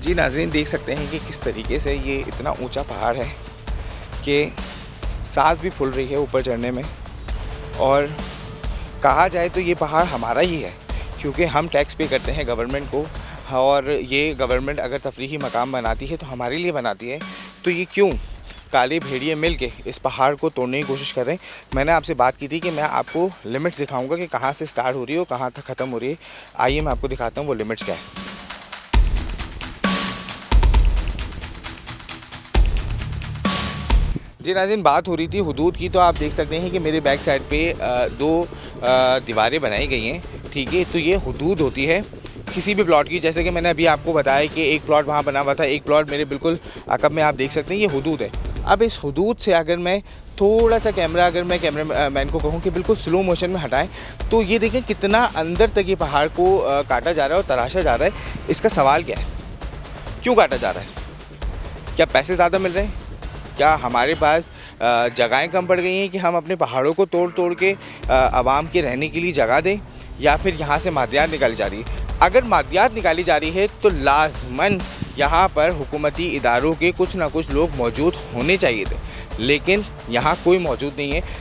जी नाज़रीन, देख सकते हैं कि किस तरीके से ये इतना ऊंचा पहाड़ है कि सांस भी फूल रही है ऊपर चढ़ने में। और कहा जाए तो ये पहाड़ हमारा ही है, क्योंकि हम टैक्स पे करते हैं गवर्नमेंट को, और ये गवर्नमेंट अगर तफरीही मकाम बनाती है तो हमारे लिए बनाती है। तो ये क्यों काले भेड़िए मिल के इस पहाड़ को तोड़ने की कोशिश कर रहे हैं। मैंने आपसे बात की थी कि मैं आपको लिमिट्स दिखाऊंगा कि कहाँ से स्टार्ट हो रही है और कहाँ तक ख़त्म हो रही है। आइए मैं आपको दिखाता हूँ वो लिमिट्स क्या है। जी नाज़रीन, बात हो रही थी हुदूद की, तो आप देख सकते हैं कि मेरे बैक साइड पे दो दीवारें बनाई गई हैं, ठीक है। तो ये हुदूद होती है किसी भी प्लॉट की। जैसे कि मैंने अभी आपको बताया कि एक प्लॉट वहाँ बना हुआ था, एक प्लॉट मेरे बिल्कुल अकब में, आप देख सकते हैं ये हुदूद है। अब इस हुदूद से अगर मैं थोड़ा सा अगर मैं कैमरा मैन को कहूँ कि बिल्कुल स्लो मोशन में हटाएं, तो ये देखें कितना अंदर तक ये पहाड़ को काटा जा रहा है और तराशा जा रहा है। इसका सवाल क्या है, क्यों काटा जा रहा है? क्या पैसे ज़्यादा मिल रहे हैं? क्या हमारे पास जगहें कम पड़ गई हैं कि हम अपने पहाड़ों को तोड़ तोड़ के आवाम के रहने के लिए जगह दें, या फिर यहाँ से मादियात निकाली जा रही है? अगर मादियात निकाली जा रही है तो लाजमन यहाँ पर हुकूमती इदारों के कुछ ना कुछ लोग मौजूद होने चाहिए थे, लेकिन यहाँ कोई मौजूद नहीं है।